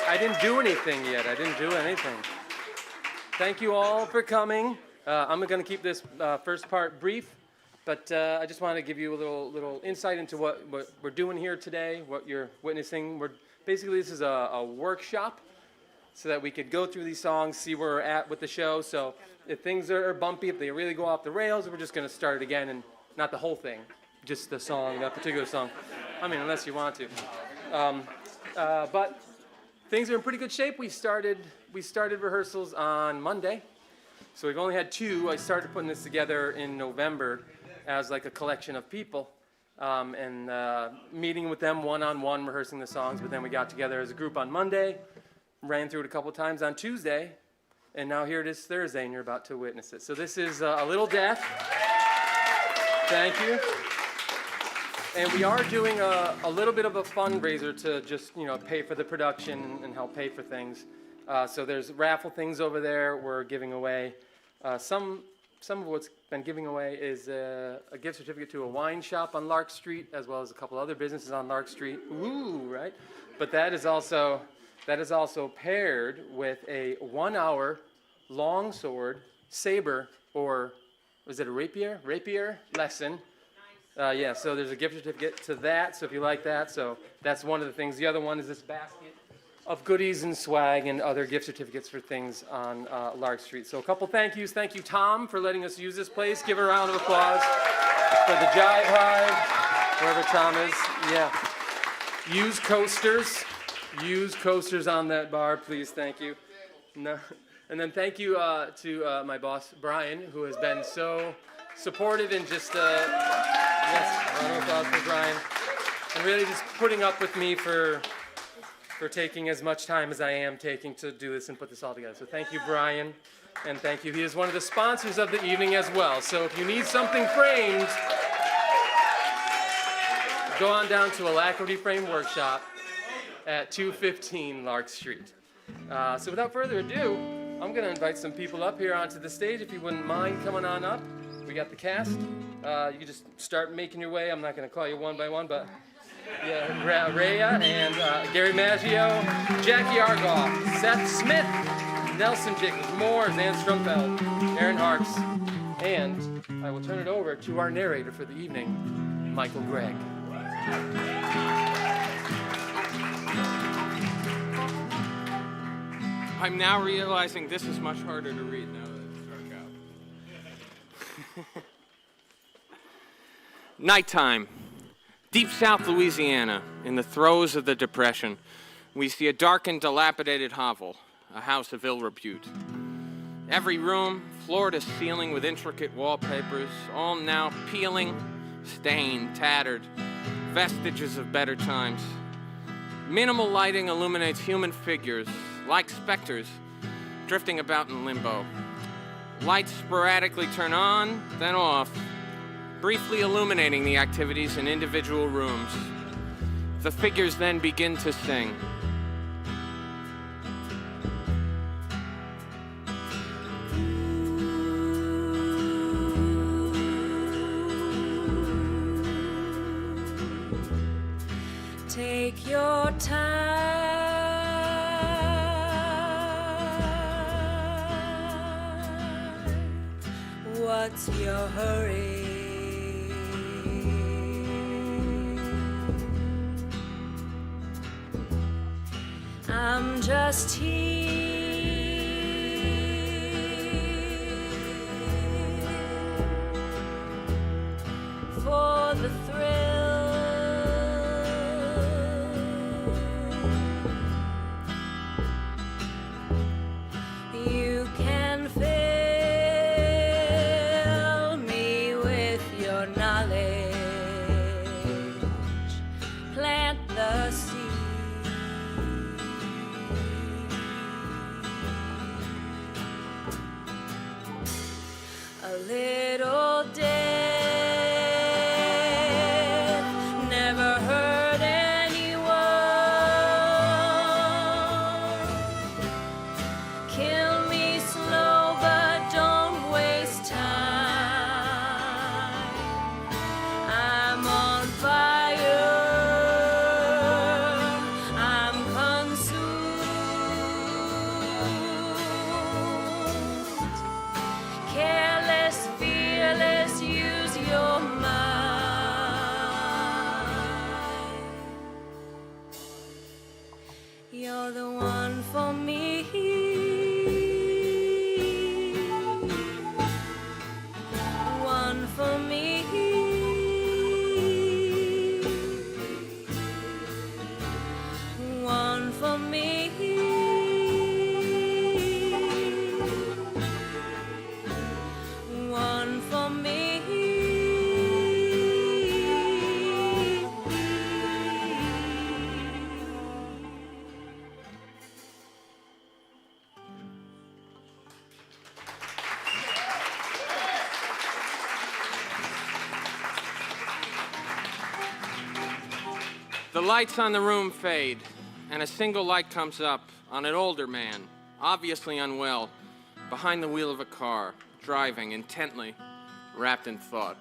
I didn't do anything yet. I didn't do anything. Thank you all for coming. I'm going to keep this first part brief, but I just wanted to give you a little insight into what we're doing here today, what you're witnessing. Basically, this is a workshop so that we could go through these songs, see where we're at with the show. So if things are bumpy, if they really go off the rails, we're just going to start it again, and not the whole thing, just the song, that particular song. I mean, unless you want to. But things are in pretty good shape. We started rehearsals on Monday, so we've only had 2. I started putting this together in November as like a collection of people, and meeting with them one-on-one, rehearsing the songs. But then we got together as a group on Monday, ran through it a couple times on Tuesday, and now here it is Thursday, and you're about to witness it. So this is A Little Death. Thank you. And we are doing a little bit of a fundraiser to just, pay for the production and help pay for things. So there's raffle things over there. We're giving away some of what's been giving away is a gift certificate to a wine shop on Lark Street, as well as a couple other businesses on Lark Street. Ooh, right? But that is also paired with a 1-hour longsword, saber, or was it a rapier lesson. Yeah, so there's a gift certificate to that, so if you like that, so that's one of the things. The other one is this basket of goodies and swag and other gift certificates for things on Lark Street. So a couple thank yous. Thank you, Tom, for letting us use this place. Give a round of applause for the Jive Hive, wherever Tom is. Yeah. Use coasters on that bar, please. Thank you. No. And then thank you to my boss, Brian, who has been so supportive and just, yes, round of applause for Brian. And really just putting up with me for taking as much time as I am taking to do this and put this all together. So thank you, Brian, and thank you. He is one of the sponsors of the evening as well. So if you need something framed, go on down to Alacrity Frame Workshop at 215 Lark Street. So without further ado, I'm going to invite some people up here onto the stage, if you wouldn't mind coming on up. We got the cast. You can just start making your way. I'm not going to call you one by one, but yeah, Rhea and Gary Maggio, Jackie Argoff, Seth Smith, Nelson Jacobs, Moores, Ann Strumfeld, Aaron Harks, and I will turn it over to our narrator for the evening, Michael Gregg. I'm now realizing this is much harder to read now that it's dark out. Nighttime. Deep South Louisiana, in the throes of the Depression, we see a darkened, dilapidated hovel, a house of ill repute. Every room, floor to ceiling with intricate wallpapers, all now peeling, stained, tattered, vestiges of better times. Minimal lighting illuminates human figures, like specters, drifting about in limbo. Lights sporadically turn on, then off, briefly illuminating the activities in individual rooms. The figures then begin to sing. Take your time. What's your hurry? I'm just here for the thrill. You can fill me with your knowledge. Plant the seed. A little death never hurt anyone. Kill me slow, but don't waste time. I'm on fire. I'm consumed. lights on the room fade, and a single light comes up on an older man, obviously unwell, behind the wheel of a car, driving intently, wrapped in thought.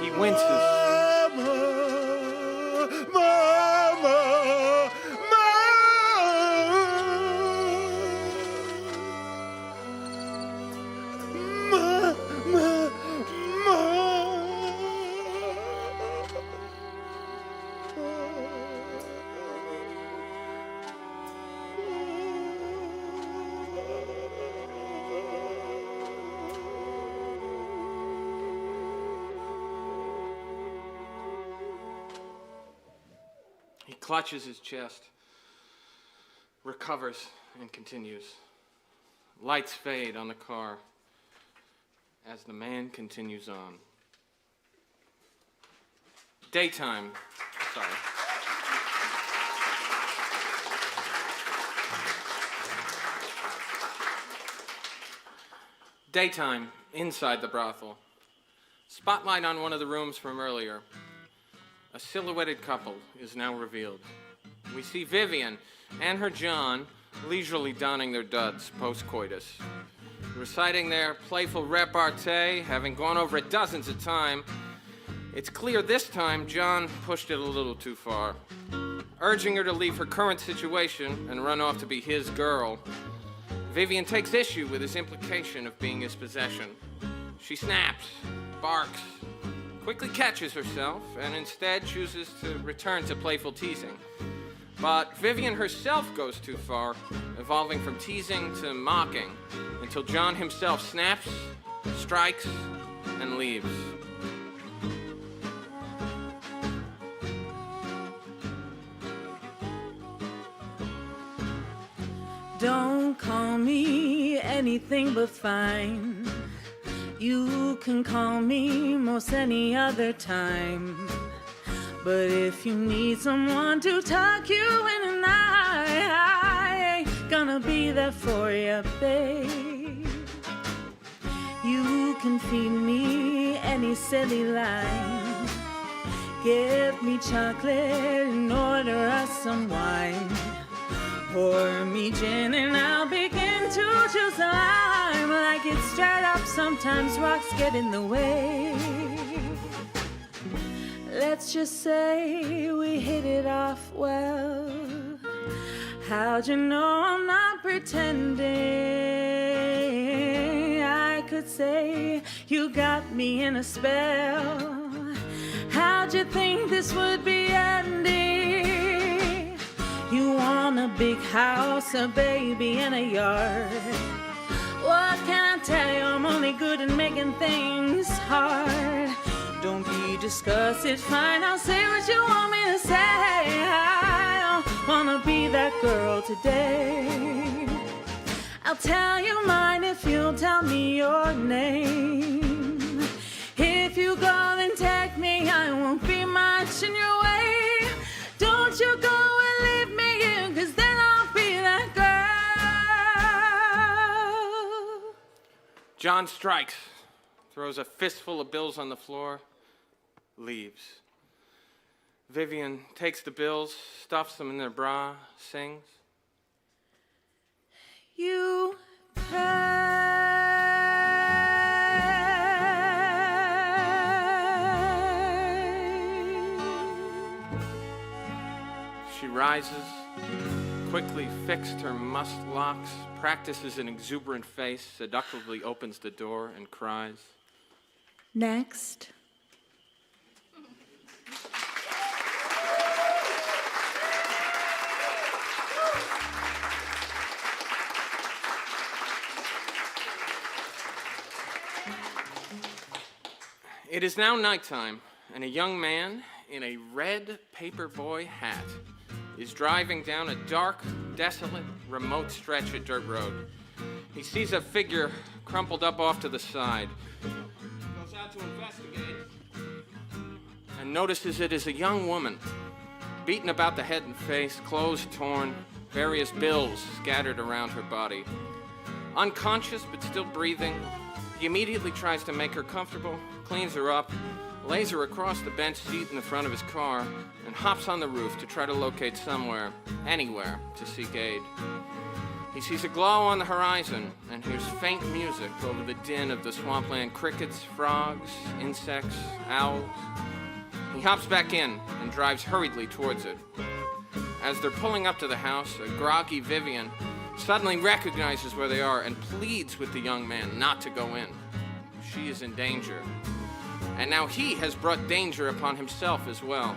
He winces. He clutches his chest, recovers, and continues. Lights fade on the car as the man continues on. Daytime. Sorry. Daytime, inside the brothel. Spotlight on one of the rooms from earlier. A silhouetted couple is now revealed. We see Vivian and her John leisurely donning their duds post-coitus. Reciting their playful repartee, having gone over it dozens of times, it's clear this time John pushed it a little too far. Urging her to leave her current situation and run off to be his girl, Vivian takes issue with his implication of being his possession. She snaps, barks, quickly catches herself, and instead chooses to return to playful teasing. But Vivian herself goes too far, evolving from teasing to mocking, until John himself snaps, strikes, and leaves. Don't call me anything but fine. You can call me most any other time. But if you need someone to tuck you in and I ain't gonna be there for you, babe. You can feed me any silly line. Give me chocolate and order us some wine. Pour me gin and I'll begin to choose a lime. Like it's straight up, sometimes rocks get in the way. Let's just say we hit it off well. How'd you know I'm not pretending? I could say you got me in a spell. How'd you think this would be ending? You want a big house, a baby, and a yard. What can I tell you? I'm only good at making things hard. Don't be discussed, it's fine, I'll say what you want me to say. I don't wanna be that girl today. I'll tell you mine if you'll tell me your name. If you go then take me, I won't be much in your way. Don't you go and leave me in, 'cause then I'll be that girl. John strikes, throws a fistful of bills on the floor, leaves. Vivian takes the bills, stuffs them in their bra, sings. You pray. She rises, quickly fixed her mussed locks, practices an exuberant face, seductively opens the door and cries. Next. It is now nighttime, and a young man in a red paperboy hat is driving down a dark, desolate, remote stretch of dirt road. He sees a figure crumpled up off to the side, goes out to investigate, and notices it is a young woman, beaten about the head and face, clothes torn, various bills scattered around her body. Unconscious but still breathing, he immediately tries to make her comfortable, cleans her up, lays her across the bench seat in the front of his car, and hops on the roof to try to locate somewhere, anywhere, to seek aid. He sees a glow on the horizon and hears faint music over the din of the swampland crickets, frogs, insects, owls. He hops back in and drives hurriedly towards it. As they're pulling up to the house, a groggy Vivian suddenly recognizes where they are and pleads with the young man not to go in. She is in danger. And now he has brought danger upon himself as well.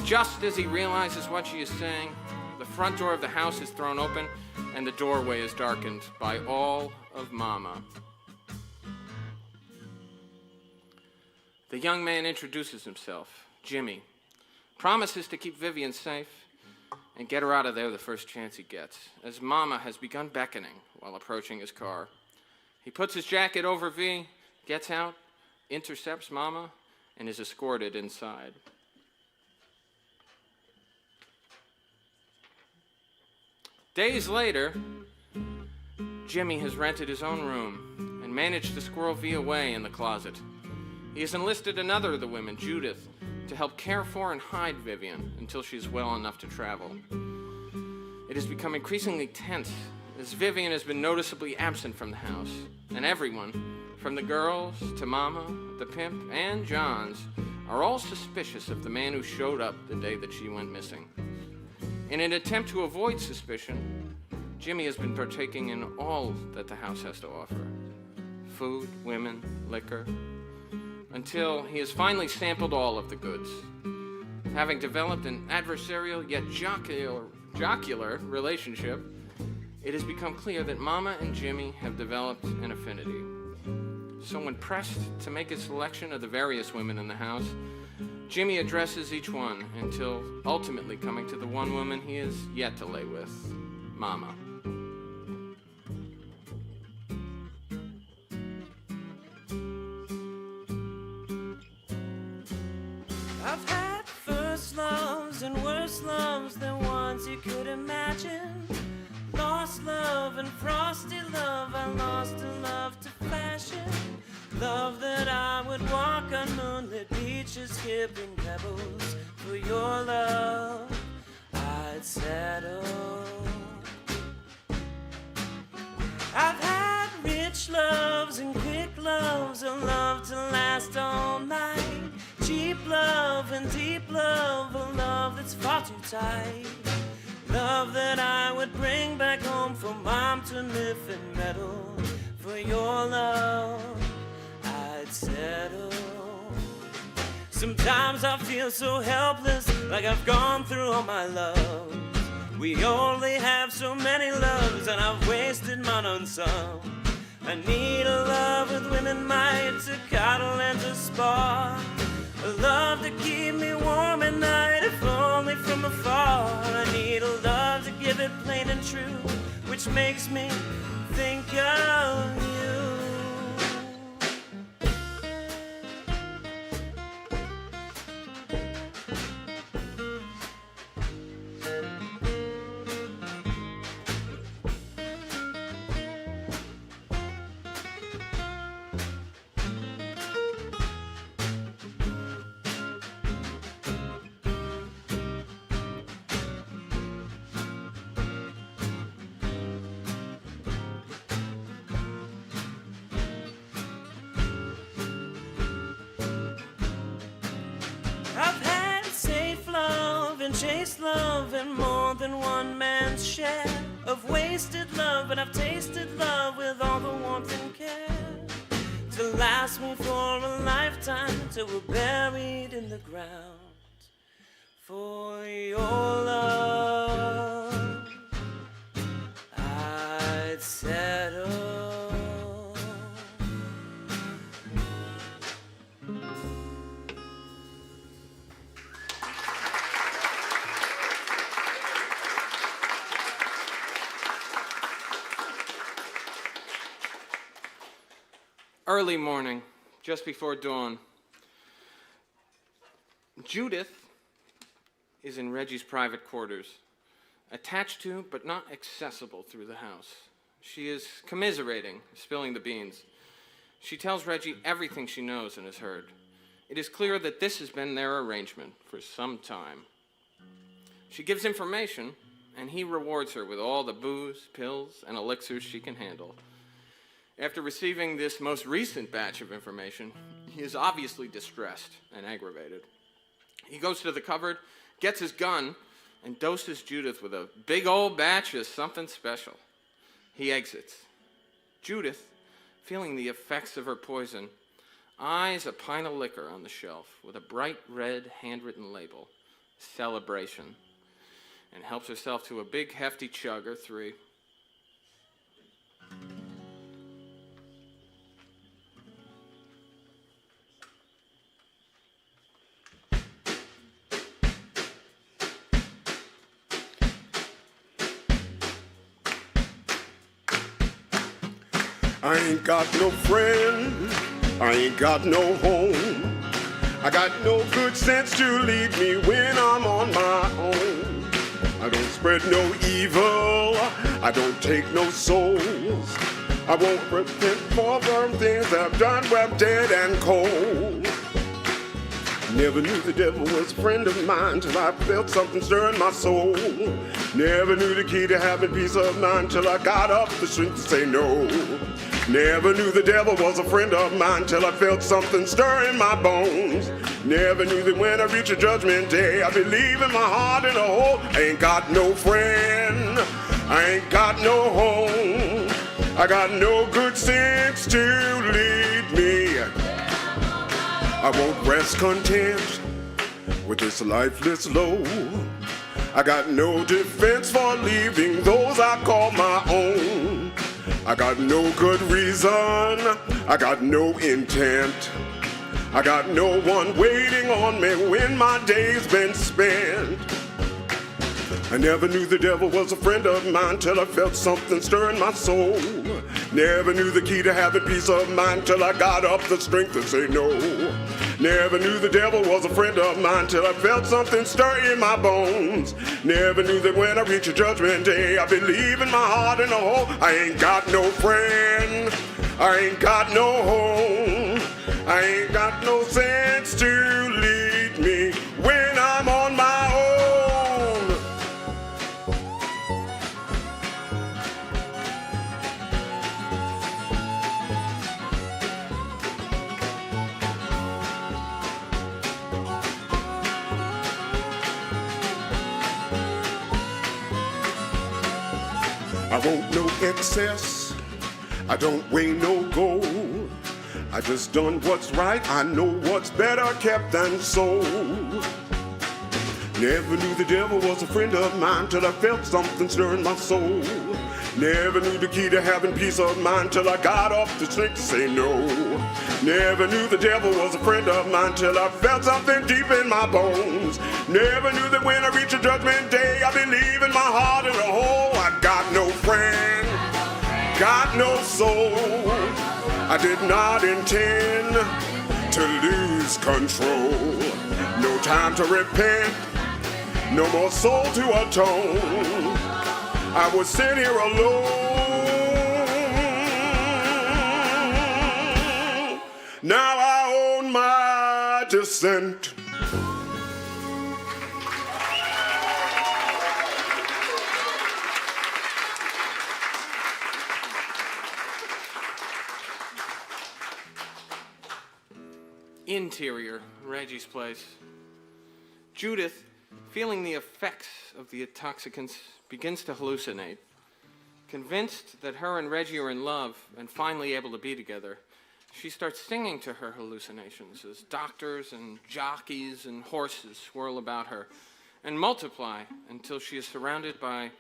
Just as he realizes what she is saying, the front door of the house is thrown open and the doorway is darkened by all of Mama. The young man introduces himself, Jimmy, promises to keep Vivian safe and get her out of there the first chance he gets, as Mama has begun beckoning while approaching his car. He puts his jacket over V, gets out, intercepts Mama, and is escorted inside. Days later, Jimmy has rented his own room and managed to squirrel V away in the closet. He has enlisted another of the women, Judith, to help care for and hide Vivian until she is well enough to travel. It has become increasingly tense as Vivian has been noticeably absent from the house, and everyone, from the girls to Mama, the pimp, and Johns, are all suspicious of the man who showed up the day that she went missing. In an attempt to avoid suspicion, Jimmy has been partaking in all that the house has to offer: food, women, liquor, until he has finally sampled all of the goods. Having developed an adversarial yet jocular relationship, it has become clear that Mama and Jimmy have developed an affinity. So when pressed to make a selection of the various women in the house, Jimmy addresses each one until ultimately coming to the one woman he is yet to lay with, Mama. loves and worse loves than ones you could imagine. Lost love and frosty love, I lost a love to fashion. Love that I would walk on moonlit beaches, skipping pebbles. For your love, I'd settle. I've had rich loves and quick loves, a love to last all night. Cheap love and deep love, a love that's far too tight. Love that I would bring back home for mom to nip and meddle. For your love, I'd settle. Sometimes I feel so helpless, like I've gone through all my love. We only have so many loves, and I've wasted mine on some. I need a love with women might to cuddle and to spar. A love to keep me warm at night, if only from afar. I need a love to give it plain and true, which makes me think of you. Chase love and more than one man's share of wasted love, and I've tasted love with all the warmth and care to last me for a lifetime till we're buried in the ground. For your love, I'd settle. Early morning, just before dawn. Judith is in Reggie's private quarters, attached to but not accessible through the house. She is commiserating, spilling the beans. She tells Reggie everything she knows and has heard. It is clear that this has been their arrangement for some time. She gives information, and he rewards her with all the booze, pills, and elixirs she can handle. After receiving this most recent batch of information, he is obviously distressed and aggravated. He goes to the cupboard, gets his gun, and doses Judith with a big old batch of something special. He exits. Judith, feeling the effects of her poison, eyes a pint of liquor on the shelf with a bright red handwritten label, Celebration, and helps herself to a big hefty chug or three. I ain't got no friend, I ain't got no home. I got no good sense to lead me when I'm on my own. I don't spread no evil, I don't take no souls. I won't repent for the things I've done where I'm dead and cold. Never knew the devil was a friend of mine till I felt something stir in my soul. Never knew the key to having peace of mind till I got up the strength to say no. Never knew the devil was a friend of mine till I felt something stir in my bones. Never knew that when I reach a judgment day, I believe in my heart in a hole. I ain't got no friend, I ain't got no home. I got no good sense to lead me. I won't rest content with this lifeless load. I got no defense for leaving those I call my own. I got no good reason, I got no intent. I got no one waiting on me when my day's been spent. I never knew the devil was a friend of mine till I felt something stir in my soul. Never knew the key to having peace of mind till I got up the strength to say no. Never knew the devil was a friend of mine till I felt something stir in my bones. Never knew that when I reach a judgment day, I believe in my heart in a hole. I ain't got no friend. I ain't got no home. I ain't got no sense to lead me when I'm on my own. I want no excess. I don't weigh no gold. I just done what's right. I know what's better kept than sold. Never knew the devil was a friend of mine till I felt something stir in my soul. Never knew the key to having peace of mind till I got off the strength to say no. Never knew the devil was a friend of mine till I felt something deep in my bones. Never knew that when I reach a judgment day, I believe in my heart in a hole. I got no friend, got no soul. I did not intend to lose control. No time to repent, no more soul to atone. I was sent here alone. Now I own my descent. Interior, Reggie's place. Judith, feeling the effects of the intoxicants, begins to hallucinate. Convinced that her and Reggie are in love and finally able to be together, she starts singing to her hallucinations as doctors and jockeys and horses swirl about her and multiply until she is surrounded by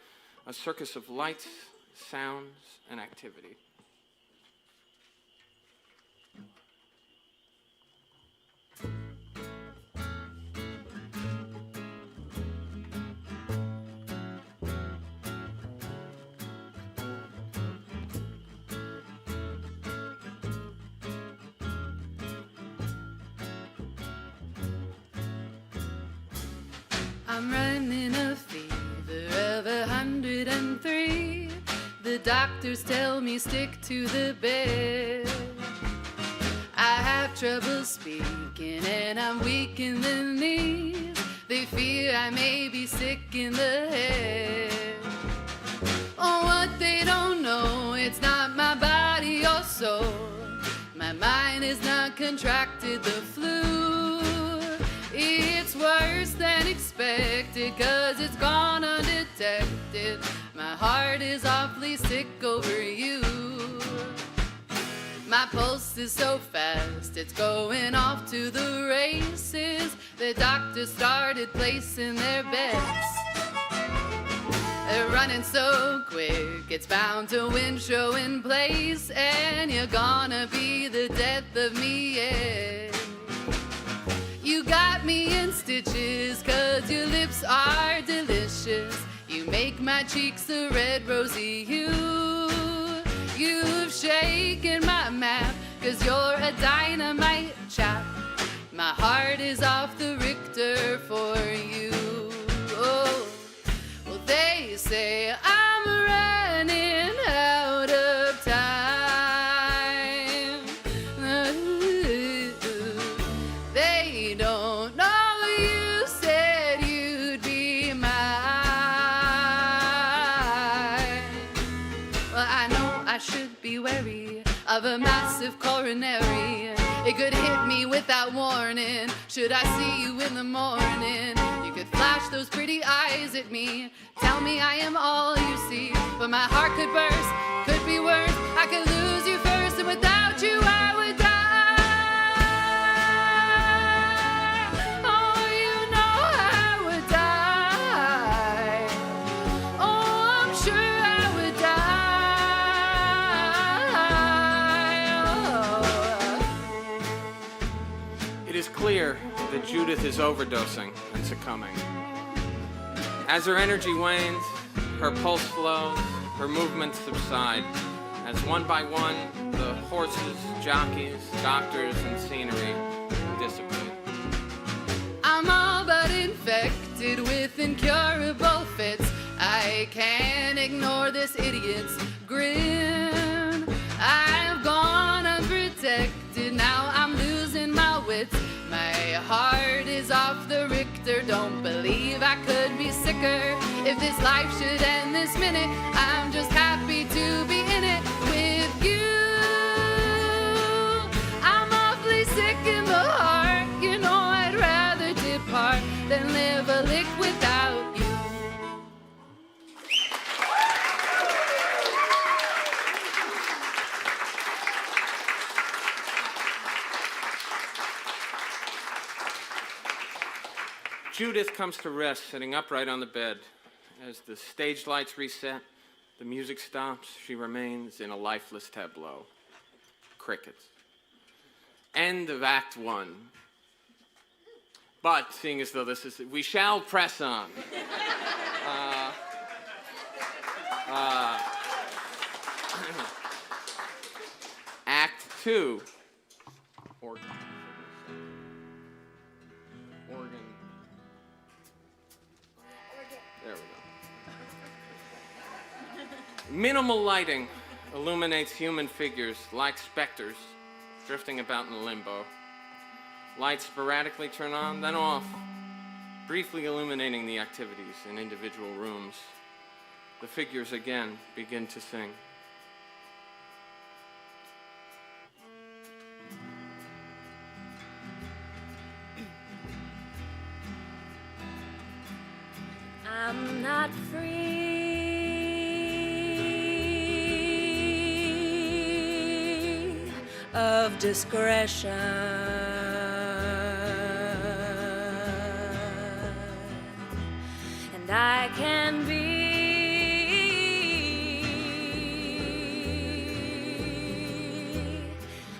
a circus of lights, sounds, and activity. I'm running a fever of 103. The doctors tell me stick to the bed. I have trouble speaking and I'm weak in the knees. They fear I may be sick in the head. Oh, what they don't know, it's not my body or soul. My mind is not contracted, the flu. It's worse than expected, 'cause it's gone undetected. My heart is awfully sick over you. My pulse is so fast, it's going off to the races. The doctors started placing their bets. They're running so quick, it's bound to win show in place. And you're gonna be the death of me, yeah. You got me in stitches, 'cause your lips are delicious. You make my cheeks a red rosy hue. You've shaken my map, 'cause you're a dynamite chap. My heart is off the Richter for you. Oh, well, they say I'm running out of time. They don't know you said you'd be mine. Well, I know I should be wary of a massive coronary. It could hit me without warning. Should I see you in the morning, you could flash those pretty eyes at me. Tell me I am all you see, but my heart could burst, could be worse. I could lose you first, and without you I would die. Oh, you know I would die. Oh, I'm sure I would die. It is clear that Judith is overdosing and succumbing. As her energy wanes, her pulse slows, her movements subside, as one by one, the horses, jockeys, doctors, and scenery dissipate. I'm all but infected with incurable fits. I can't ignore this idiot's grin. I've gone unprotected, now I'm losing my wits. My heart is off the Richter, don't believe I could be sicker. If this life should end this minute, I'm just happy to be in it with you. I'm awfully sick in the heart, you know I'd rather depart than live a lick without you. Judith comes to rest, sitting upright on the bed. As the stage lights reset, the music stops, she remains in a lifeless tableau. Crickets. End of Act 1. But, seeing as though this is, we shall press on. Act 2. Organ. There we go. Minimal lighting illuminates human figures like specters drifting about in limbo. Lights sporadically turn on, then off, briefly illuminating the activities in individual rooms. The figures again begin to sing. I'm not free of discretion, and I can be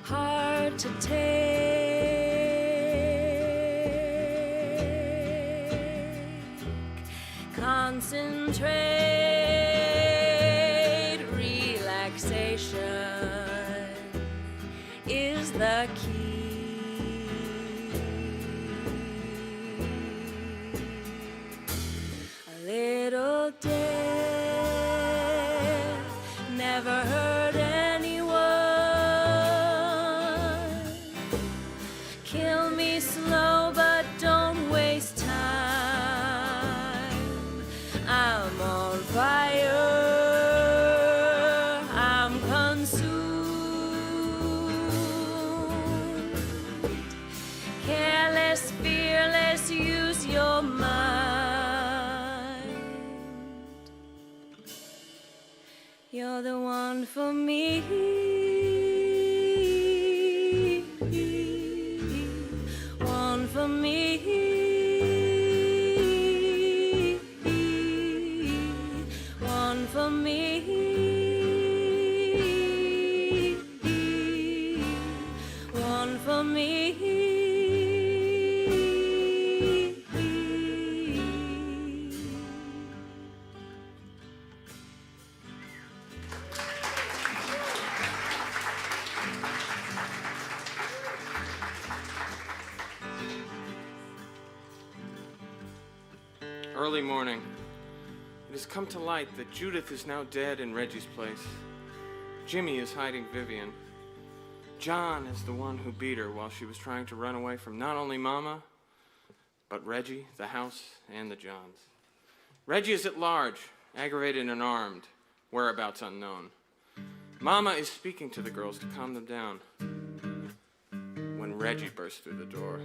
hard to take. Concentrate, relaxation is the key. A little death never hurt anyone. Kill me slow, but don't waste time. I'm on fire, I'm consumed. Careless, fearless, use your mind. You're the one for me. One for me. For me, one for me. Early morning. It has come to light that Judith is now dead in Reggie's place. Jimmy is hiding Vivian. John is the one who beat her while she was trying to run away from not only Mama, but Reggie, the house, and the Johns. Reggie is at large, aggravated and armed, whereabouts unknown. Mama is speaking to the girls to calm them down when Reggie bursts through the door.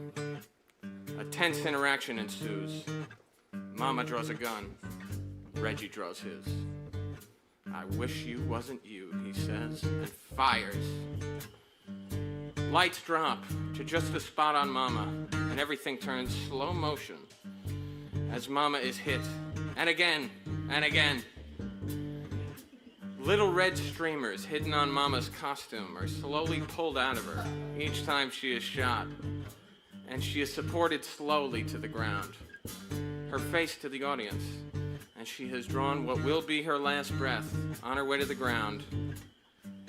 A tense interaction ensues. Mama draws a gun. Reggie draws his. I wish you wasn't you, he says, and fires. Lights drop to just a spot on Mama, and everything turns slow motion as Mama is hit, and again, and again. Little red streamers hidden on Mama's costume are slowly pulled out of her each time she is shot, and she is supported slowly to the ground, her face to the audience. And she has drawn what will be her last breath. On her way to the ground,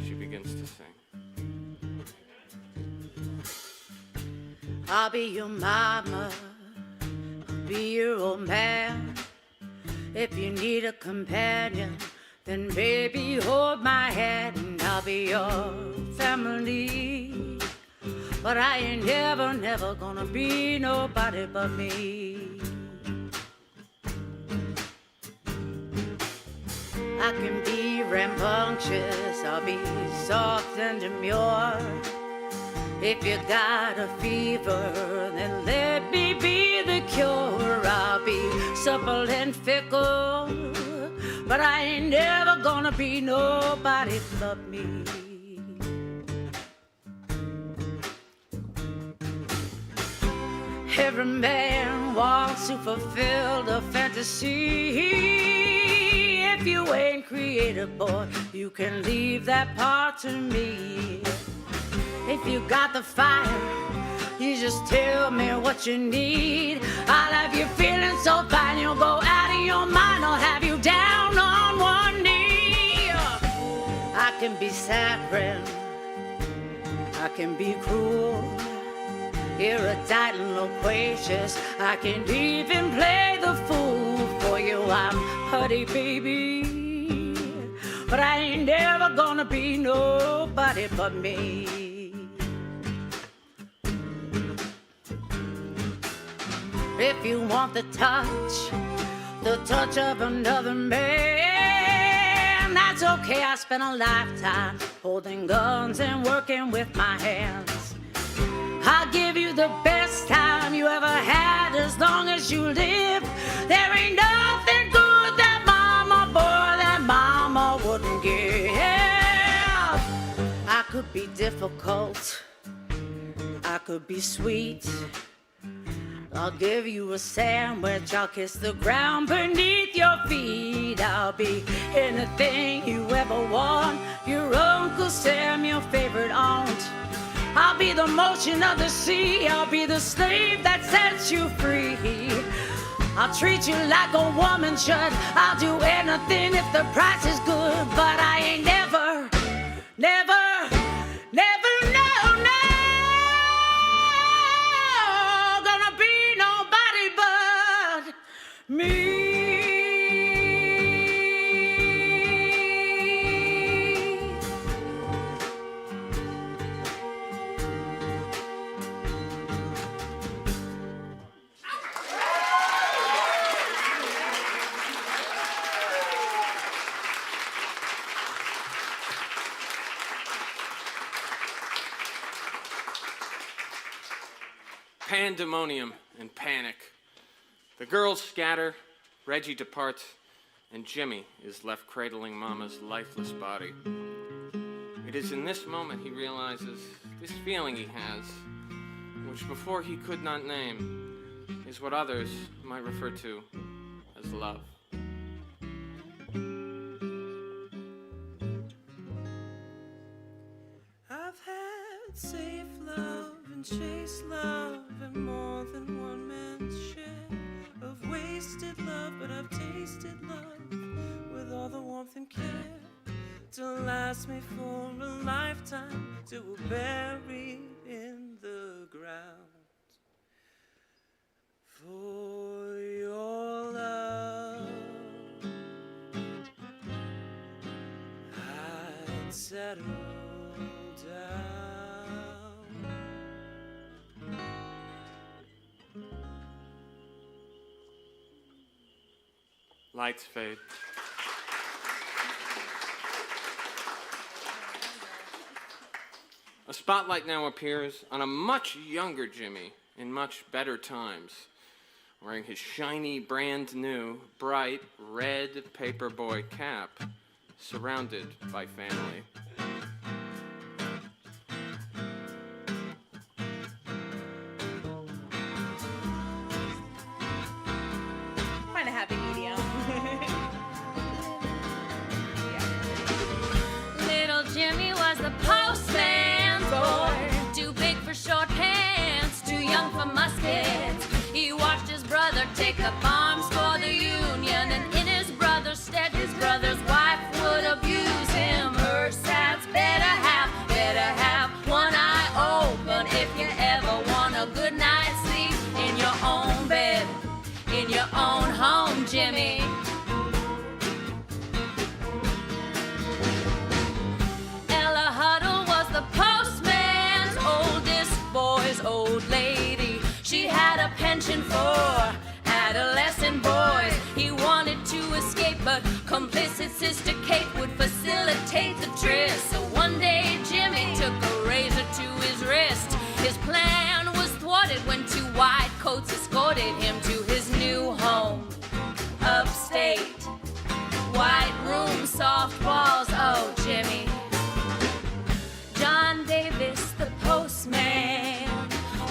she begins to sing. I'll be your mama, I'll be your old man. If you need a companion, then baby hold my hand and I'll be your family. But I ain't never gonna be nobody but me. I can be rambunctious, I'll be soft and demure. If you got a fever, then let me be the cure. I'll be supple and fickle, but I ain't never gonna be nobody but me. Every man wants to fulfill the fantasy. If you ain't creative, boy, you can leave that part to me. If you got the fire, you just tell me what you need. I'll have you feeling so fine, you'll go out of your mind. I'll have you down on one knee. I can be saccharine, I can be cruel, erudite and loquacious. I can even play the fool for you. I'm Putty, baby, but I ain't never gonna be nobody but me. If you want the touch of another man, that's okay. I spent a lifetime holding guns and working with my hands. I'll give you the best time you ever had as long as you live. There ain't nothing good that mama wouldn't give. I could be difficult, I could be sweet. I'll give you a sandwich, I'll kiss the ground beneath your feet. I'll be anything you ever want, your Uncle Sam, your favorite aunt. I'll be the motion of the sea, I'll be the slave that sets you free. I'll treat you like a woman should, I'll do anything if the price is good. But I ain't never gonna be nobody but me. Pandemonium and panic. The girls scatter, Reggie departs, and Jimmy is left cradling Mama's lifeless body. It is in this moment he realizes this feeling he has, which before he could not name, is what others might refer to as love. I've had safe love and chase love and more than one man's share of wasted love, but I've tasted love with all the warmth and care to last me for a lifetime, till we're buried in the ground. For your love, I'd settle down. Lights fade. A spotlight now appears on a much younger Jimmy in much better times, wearing his shiny, brand new, bright red paperboy cap, surrounded by family. Find a happy medium. Little Jimmy was the postman's boy, too big for short pants, too young for muskets. He watched his brother take up arms for the Union, and in his brother's stead, his brother's wife would abuse him. Her sats better have one eye open if you ever want a good night. Jimmy. Ella Huddle was the postman's oldest boy's old lady. She had a penchant for adolescent boys. He wanted to escape, but complicit Sister Kate would facilitate the tryst. So one day Jimmy took a razor to his wrist. His plan was thwarted when two white coats escorted him to his new home, upstate. White room, soft walls, oh Jimmy. John Davis, the postman,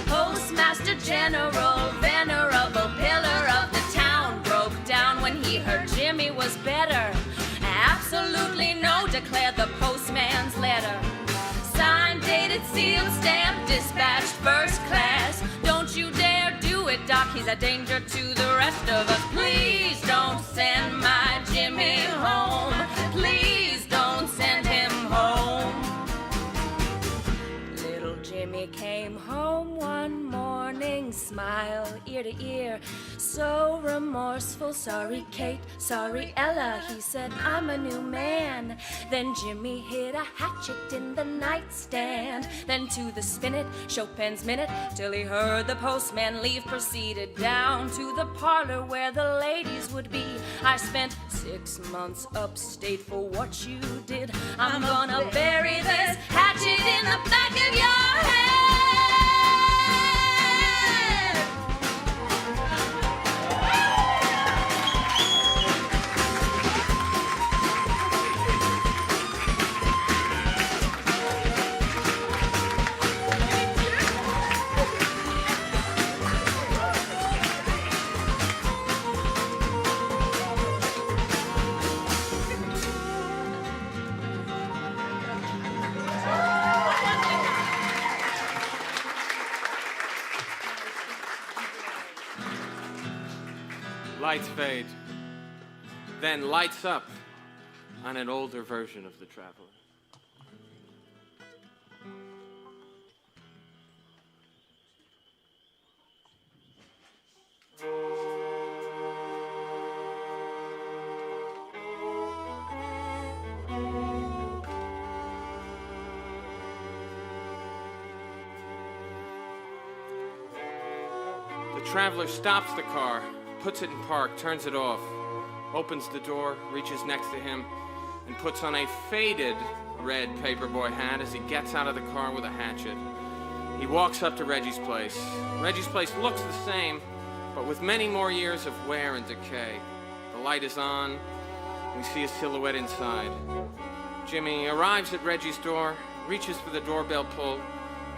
Postmaster General, venerable pillar of the town, broke down when he heard Jimmy was better. Absolutely no, declared the postman's letter. Signed, dated, sealed, stamped, dispatched first class. Don't you dare do it, Doc, he's a danger to the rest of us. Please don't send my Jimmy home. Please don't send him home. Little Jimmy came home one morning, smile ear to ear, so remorseful. Sorry Kate, sorry Ella, he said, I'm a new man. Then Jimmy hid a hatchet in the nightstand, then to the spinet, Chopin's minute, till he heard the postman leave, proceeded down to the parlor where the ladies would be. I spent 6 months upstate for what you did. I'm gonna bury this hatchet in the back of your head. Lights fade, then lights up on an older version of the Traveler. The Traveler stops the car, puts it in park, turns it off, opens the door, reaches next to him, and puts on a faded red paperboy hat as he gets out of the car with a hatchet. He walks up to Reggie's place. Reggie's place looks the same, but with many more years of wear and decay. The light is on. We see a silhouette inside. Jimmy arrives at Reggie's door, reaches for the doorbell pull,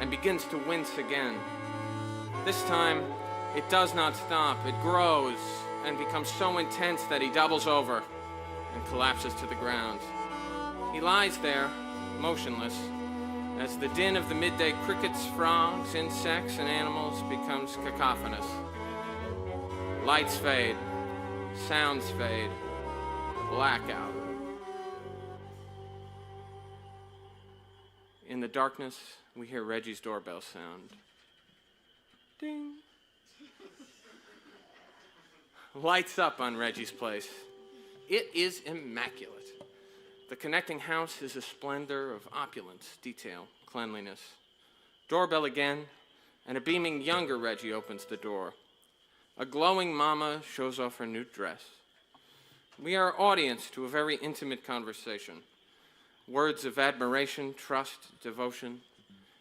and begins to wince again. This time, it does not stop. It grows and becomes so intense that he doubles over and collapses to the ground. He lies there, motionless, as the din of the midday crickets, frogs, insects, and animals becomes cacophonous. Lights fade, sounds fade, blackout. In the darkness, we hear Reggie's doorbell sound. Ding. Lights up on Reggie's place. It is immaculate. The connecting house is a splendor of opulence, detail, cleanliness. Doorbell again, and a beaming younger Reggie opens the door. A glowing mama shows off her new dress. We are audience to a very intimate conversation. Words of admiration, trust, devotion.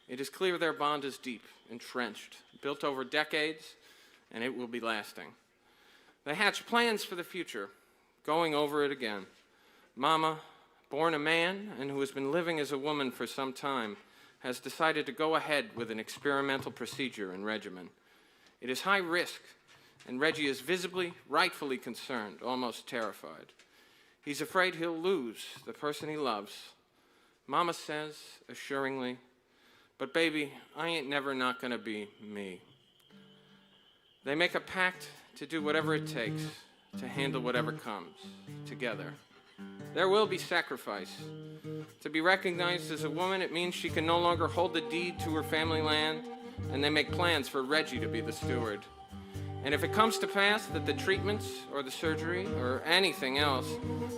It is clear their bond is deep, entrenched, built over decades, and it will be lasting. They hatch plans for the future, going over it again. Mama, born a man and who has been living as a woman for some time, has decided to go ahead with an experimental procedure and regimen. It is high risk, and Reggie is visibly, rightfully concerned, almost terrified. He's afraid he'll lose the person he loves. Mama says, assuringly, but baby, I ain't never not gonna be me. They make a pact to do whatever it takes, to handle whatever comes, together. There will be sacrifice. To be recognized as a woman, it means she can no longer hold the deed to her family land, and they make plans for Reggie to be the steward. And if it comes to pass that the treatments or the surgery or anything else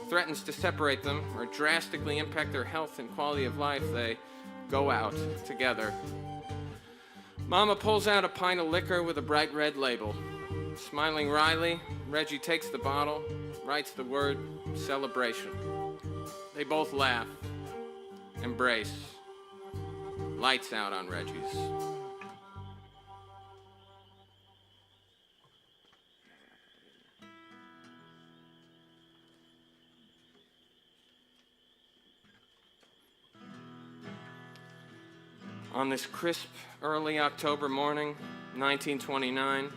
threatens to separate them or drastically impact their health and quality of life, they go out together. Mama pulls out a pint of liquor with a bright red label. Smiling wryly, Reggie takes the bottle, writes the word celebration. They both laugh, embrace. Lights out on Reggie's. On this crisp, early October morning, 1929,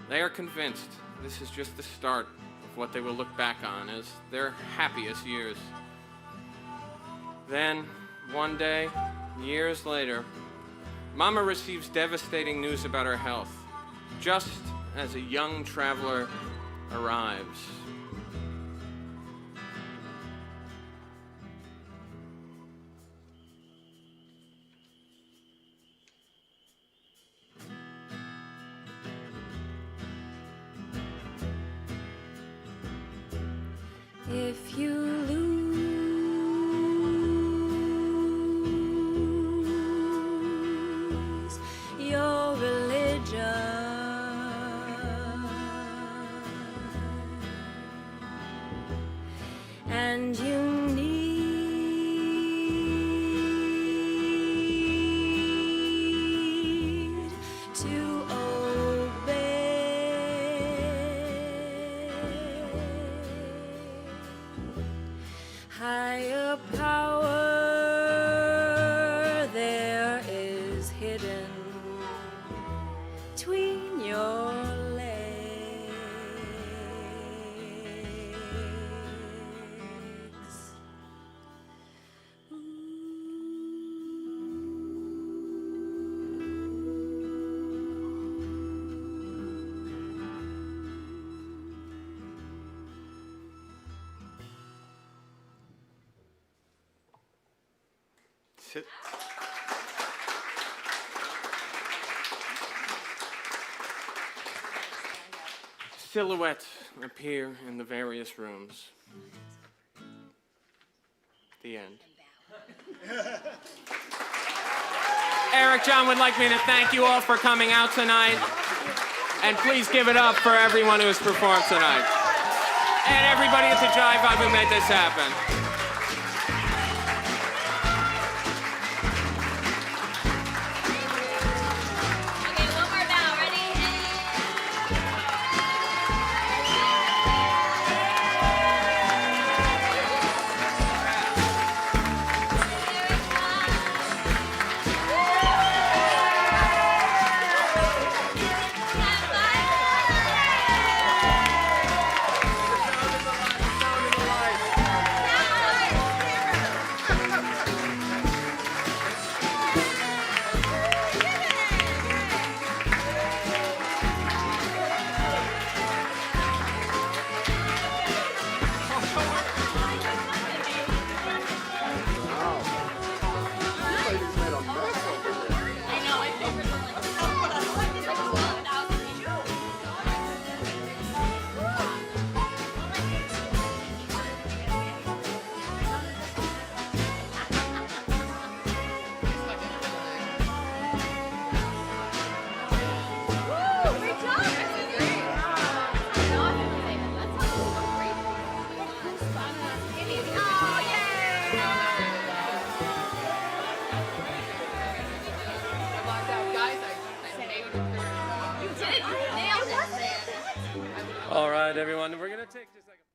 they are convinced this is just the start of what they will look back on as their happiest years. Then, one day, years later, Mama receives devastating news about her health, just as a young traveler arrives. If you lose your religion and you need to higher power there is hidden between your legs. Sit. Silhouettes appear in the various rooms. The end. Eric-jon would like me to thank you all for coming out tonight. And please give it up for everyone who has performed tonight. And everybody at the Jive Vibe who made this happen. All right, everyone, we're going to take just like a